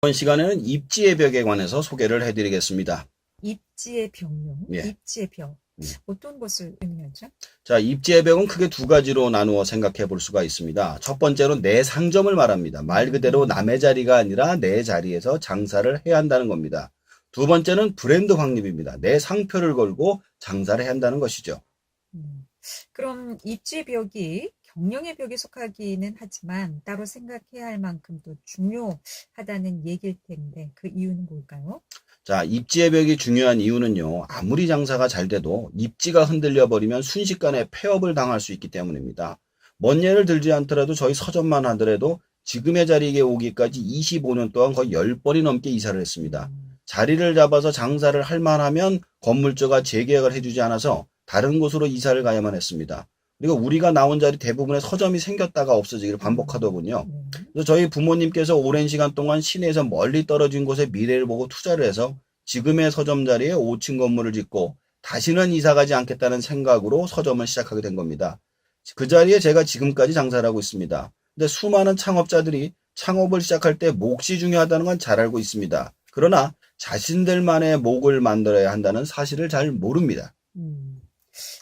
이번 시간에는 입지의 벽에 관해서 소개를 해드리겠습니다. 입지의 벽요. 예. 입지의 벽. 어떤 것을 의미하죠? 자, 입지의 벽은 크게 두 가지로 나누어 생각해 볼 수가 있습니다. 첫 번째로 내 상점을 말합니다. 말 그대로 남의 자리가 아니라 내 자리에서 장사를 해야 한다는 겁니다. 두 번째는 브랜드 확립입니다. 내 상표를 걸고 장사를 해야 한다는 것이죠. 그럼 입지의 벽이 경영의 벽에 속하기는 하지만 따로 생각해야 할 만큼 또 중요하다는 얘기일 텐데 그 이유는 뭘까요? 자, 입지의 벽이 중요한 이유는요. 아무리 장사가 잘 돼도 입지가 흔들려 버리면 순식간에 폐업을 당할 수 있기 때문입니다. 먼 예를 들지 않더라도 저희 서점만 하더라도 지금의 자리에 오기까지 25년 동안 거의 10번이 넘게 이사를 했습니다. 자리를 잡아서 장사를 할 만하면 건물주가 재계약을 해주지 않아서 다른 곳으로 이사를 가야만 했습니다. 그리고 우리가 나온 자리 대부분의 서점이 생겼다가 없어지기를 반복하더군요. 그래서 저희 부모님께서 오랜 시간 동안 시내에서 멀리 떨어진 곳에 미래를 보고 투자를 해서 지금의 서점 자리에 5층 건물을 짓고 다시는 이사 가지 않겠다는 생각으로 서점을 시작하게 된 겁니다. 그 자리에 제가 지금까지 장사를 하고 있습니다. 근데 수많은 창업자들이 창업을 시작할 때 몫이 중요하다는 건 잘 알고 있습니다. 그러나 자신들만의 몫을 만들어야 한다는 사실을 잘 모릅니다.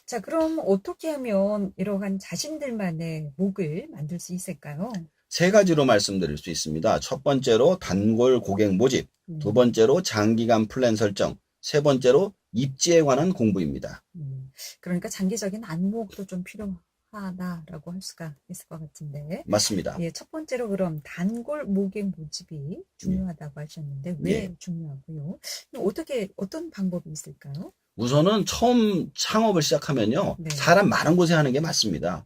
자, 그럼 어떻게 하면 이러한 자신들만의 몫을 만들 수 있을까요? 세 가지로 말씀드릴 수 있습니다. 첫 번째로 단골 고객 모집, 두 번째로 장기간 플랜 설정, 세 번째로 입지에 관한 공부입니다. 그러니까 장기적인 안목도 좀 필요하다라고 할 수가 있을 것 같은데. 맞습니다. 예, 첫 번째로 그럼 단골 고객 모집이 중요하다고 하셨는데 왜 예. 중요하고요? 어떤 방법이 있을까요? 우선은 처음 창업을 시작하면요. 네. 사람 많은 곳에 하는 게 맞습니다.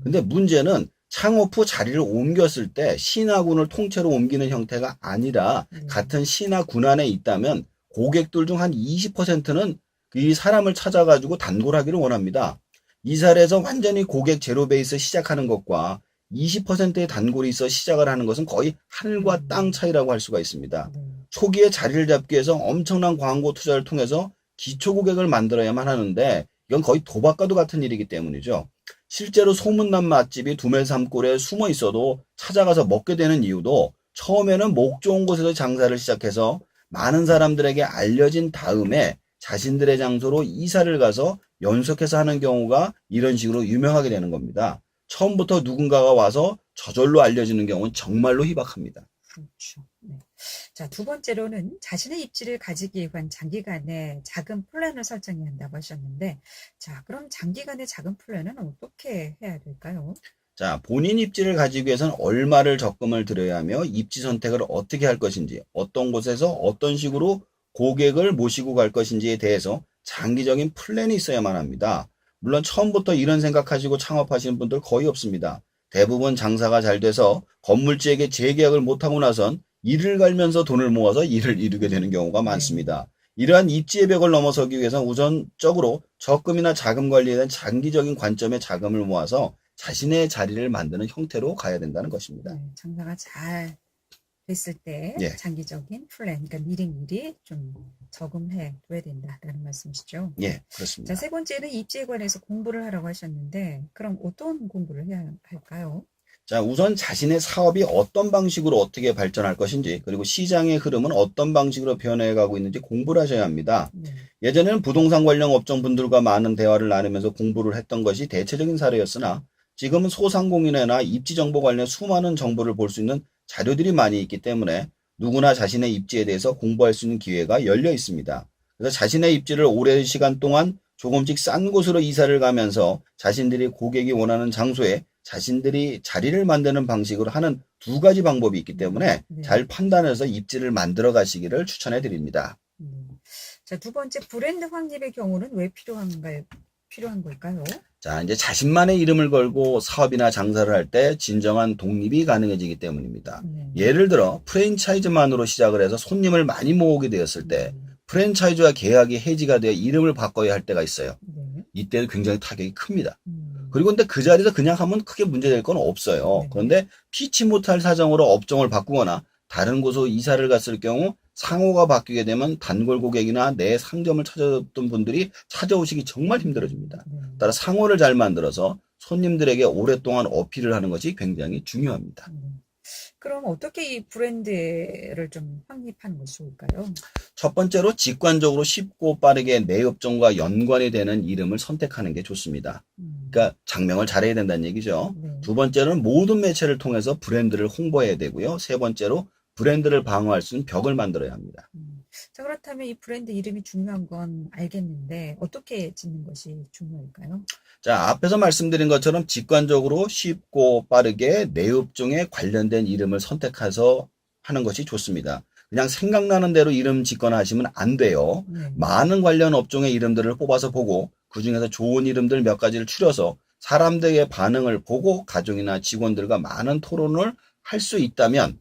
근데 문제는 창업 후 자리를 옮겼을 때 시나 군을 통째로 옮기는 형태가 아니라 같은 시나 군 안에 있다면 고객들 중 한 20%는 이 사람을 찾아가지고 단골하기를 원합니다. 이사를 해서 완전히 고객 제로 베이스 시작하는 것과 20%의 단골이 있어 시작을 하는 것은 거의 하늘과 땅 차이라고 할 수가 있습니다. 초기에 자리를 잡기 위해서 엄청난 광고 투자를 통해서 기초 고객을 만들어야만 하는데 이건 거의 도박과도 같은 일이기 때문이죠. 실제로 소문난 맛집이 두메 산골에 숨어 있어도 찾아가서 먹게 되는 이유도 처음에는 목 좋은 곳에서 장사를 시작해서 많은 사람들에게 알려진 다음에 자신들의 장소로 이사를 가서 연속해서 하는 경우가 이런 식으로 유명하게 되는 겁니다. 처음부터 누군가가 와서 저절로 알려지는 경우는 정말로 희박합니다. 그렇죠. 네. 자, 두 번째로는 자신의 입지를 가지기 위한 장기간의 작은 플랜을 설정해야 한다고 하셨는데, 자, 그럼 장기간의 작은 플랜은 어떻게 해야 될까요? 자, 본인 입지를 가지기 위해서는 얼마를 적금을 들여야 하며 입지 선택을 어떻게 할 것인지, 어떤 곳에서 어떤 식으로 고객을 모시고 갈 것인지에 대해서 장기적인 플랜이 있어야만 합니다. 물론 처음부터 이런 생각하시고 창업하시는 분들 거의 없습니다. 대부분 장사가 잘 돼서 건물주에게 재계약을 못하고 나선 일을 갈면서 돈을 모아서 일을 이루게 되는 경우가 많습니다. 이러한 입지의 벽을 넘어서기 위해서는 우선적으로 적금이나 자금 관리에 대한 장기적인 관점의 자금을 모아서 자신의 자리를 만드는 형태로 가야 된다는 것입니다. 네, 장사가 잘 됐을 때 예. 장기적인 플랜, 그러니까 미리미리 좀 저금해 둬야 된다라는 말씀이시죠? 예, 그렇습니다. 자, 세 번째는 입지에 관해서 공부를 하라고 하셨는데, 그럼 어떤 공부를 해야 할까요? 자, 우선 자신의 사업이 어떤 방식으로 어떻게 발전할 것인지, 그리고 시장의 흐름은 어떤 방식으로 변해가고 있는지 공부를 하셔야 합니다. 예전에는 부동산 관련 업종분들과 많은 대화를 나누면서 공부를 했던 것이 대체적인 사례였으나 지금은 소상공인이나 입지 정보 관련 수많은 정보를 볼 수 있는 자료들이 많이 있기 때문에 누구나 자신의 입지에 대해서 공부할 수 있는 기회가 열려 있습니다. 그래서 자신의 입지를 오랜 시간 동안 조금씩 싼 곳으로 이사를 가면서 자신들이 고객이 원하는 장소에 자신들이 자리를 만드는 방식으로 하는 두 가지 방법이 있기 때문에 잘 판단해서 입지를 만들어 가시기를 추천해 드립니다. 자, 두 번째 브랜드 확립의 경우는 왜 필요한 걸까요? 자, 이제 자신만의 이름을 걸고 사업이나 장사를 할 때 진정한 독립이 가능해지기 때문입니다. 예를 들어 프랜차이즈만으로 시작을 해서 손님을 많이 모으게 되었을 때 프랜차이즈와 계약이 해지가 되어 이름을 바꿔야 할 때가 있어요. 이때 굉장히 타격이 큽니다. 그리고 근데 그 자리에서 그냥 하면 크게 문제될 건 없어요. 그런데 피치 못할 사정으로 업종을 바꾸거나 다른 곳으로 이사를 갔을 경우 상호가 바뀌게 되면 단골 고객이나 내 상점을 찾아줬던 분들이 찾아오시기 정말 힘들어집니다. 따라 상호를 잘 만들어서 손님들에게 오랫동안 어필을 하는 것이 굉장히 중요합니다. 그럼 어떻게 이 브랜드를 좀 확립하는 것이 좋을까요? 첫 번째로 직관적으로 쉽고 빠르게 내 업종과 연관이 되는 이름을 선택하는 게 좋습니다. 음, 그러니까 장명을 잘해야 된다는 얘기죠. 네. 두 번째로는 모든 매체를 통해서 브랜드를 홍보해야 되고요. 세 번째로 브랜드를 방어할 수 있는 벽을 만들어야 합니다. 자, 그렇다면 이 브랜드 이름이 중요한 건 알겠는데 어떻게 짓는 것이 중요할까요? 자, 앞에서 말씀드린 것처럼 직관적으로 쉽고 빠르게 내 업종에 관련된 이름을 선택해서 하는 것이 좋습니다. 그냥 생각나는 대로 이름 짓거나 하시면 안 돼요. 네. 많은 관련 업종의 이름들을 뽑아서 보고 그중에서 좋은 이름들 몇 가지를 추려서 사람들의 반응을 보고 가족이나 직원들과 많은 토론을 할 수 있다면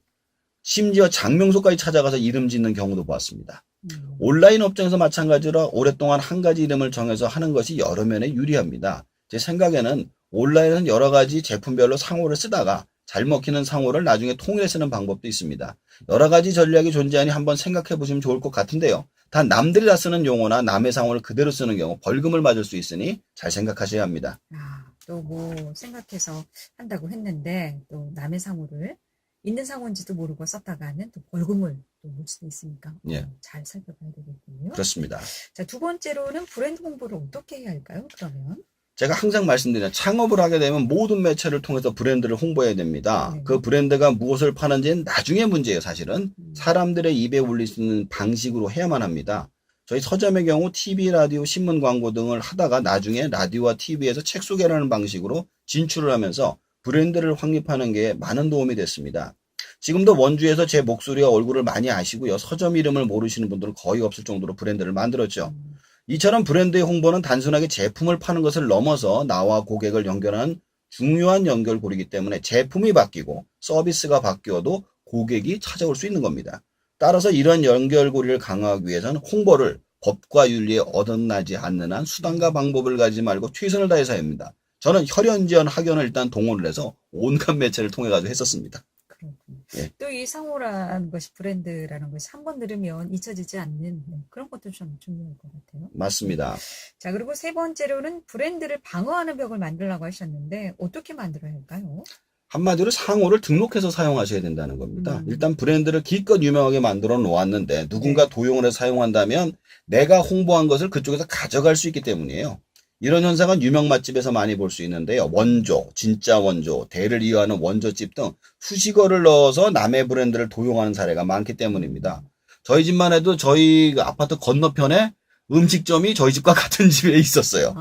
심지어 장명소까지 찾아가서 이름 짓는 경우도 보았습니다. 온라인 업종에서 마찬가지로 오랫동안 한 가지 이름을 정해서 하는 것이 여러 면에 유리합니다. 제 생각에는 온라인은 여러 가지 제품별로 상호를 쓰다가 잘 먹히는 상호를 나중에 통일해 쓰는 방법도 있습니다. 여러 가지 전략이 존재하니 한번 생각해 보시면 좋을 것 같은데요. 단 남들이 다 쓰는 용어나 남의 상호를 그대로 쓰는 경우 벌금을 맞을 수 있으니 잘 생각하셔야 합니다. 또 뭐 생각해서 한다고 했는데 또 남의 상호를 있는 상호인지도 모르고 썼다가는 또 벌금을 또 물 수도 있으니까 예. 잘 살펴봐야 되겠군요. 그렇습니다. 자, 두 번째로는 브랜드 홍보를 어떻게 해야 할까요? 그러면 제가 항상 말씀드리는 창업을 하게 되면 모든 매체를 통해서 브랜드를 홍보해야 됩니다. 네. 그 브랜드가 무엇을 파는지는 나중에 문제예요, 사실은. 음. 사람들의 입에 올릴 수 있는 방식으로 해야만 합니다. 저희 서점의 경우 TV, 라디오, 신문 광고 등을 하다가 나중에 라디오와 TV에서 책 소개라는 방식으로 진출을 하면서 브랜드를 확립하는 게 많은 도움이 됐습니다. 지금도 원주에서 제 목소리와 얼굴을 많이 아시고요. 서점 이름을 모르시는 분들은 거의 없을 정도로 브랜드를 만들었죠. 이처럼 브랜드의 홍보는 단순하게 제품을 파는 것을 넘어서 나와 고객을 연결하는 중요한 연결고리이기 때문에 제품이 바뀌고 서비스가 바뀌어도 고객이 찾아올 수 있는 겁니다. 따라서 이런 연결고리를 강화하기 위해서는 홍보를 법과 윤리에 어긋나지 않는 한 수단과 방법을 가지지 말고 최선을 다해서 합니다. 저는 혈연지연 학연을 일단 동원을 해서 온갖 매체를 통해 가지고 했었습니다. 그렇군요. 예. 또 이 상호라는 것이 브랜드라는 것이 한 번 들으면 잊혀지지 않는 그런 것도 좀 중요할 것 같아요. 맞습니다. 자, 그리고 세 번째로는 브랜드를 방어하는 벽을 만들라고 하셨는데 어떻게 만들어야 할까요? 한마디로 상호를 등록해서 사용하셔야 된다는 겁니다. 음. 일단 브랜드를 기껏 유명하게 만들어 놓았는데 누군가 네. 도용을 해서 사용한다면 내가 홍보한 것을 그쪽에서 가져갈 수 있기 때문이에요. 이런 현상은 유명 맛집에서 많이 볼 수 있는데요. 원조, 진짜 원조, 대를 이어하는 원조집 등 수식어를 넣어서 남의 브랜드를 도용하는 사례가 많기 때문입니다. 저희 집만 해도 저희 아파트 건너편에 음식점이 저희 집과 같은 집에 있었어요.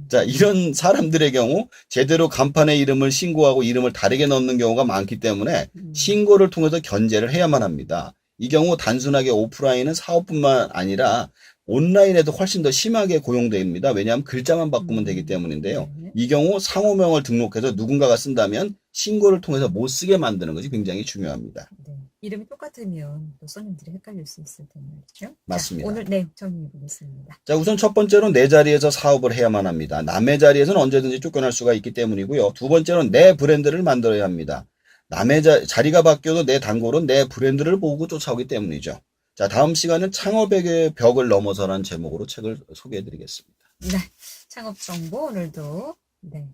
자, 이런 사람들의 경우 제대로 간판에 이름을 신고하고 이름을 다르게 넣는 경우가 많기 때문에 신고를 통해서 견제를 해야만 합니다. 이 경우 단순하게 오프라인은 사업뿐만 아니라 온라인에도 훨씬 더 심하게 고용됩니다. 왜냐하면 글자만 바꾸면 되기 때문인데요. 네. 이 경우 상호명을 등록해서 누군가가 쓴다면 신고를 통해서 못 쓰게 만드는 것이 굉장히 중요합니다. 네. 이름이 똑같으면 또 손님들이 헷갈릴 수 있을 텐데 말이죠. 맞습니다. 자, 오늘 내용 정리해 보겠습니다. 자, 우선 첫 번째로 내 자리에서 사업을 해야만 합니다. 남의 자리에서는 언제든지 쫓겨날 수가 있기 때문이고요. 두 번째로는 내 브랜드를 만들어야 합니다. 남의 자리가 바뀌어도 내 단골은 내 브랜드를 보고 쫓아오기 때문이죠. 자, 다음 시간은 창업의 벽을 넘어서라는 제목으로 책을 소개해 드리겠습니다. 네. 창업 정보 오늘도 네.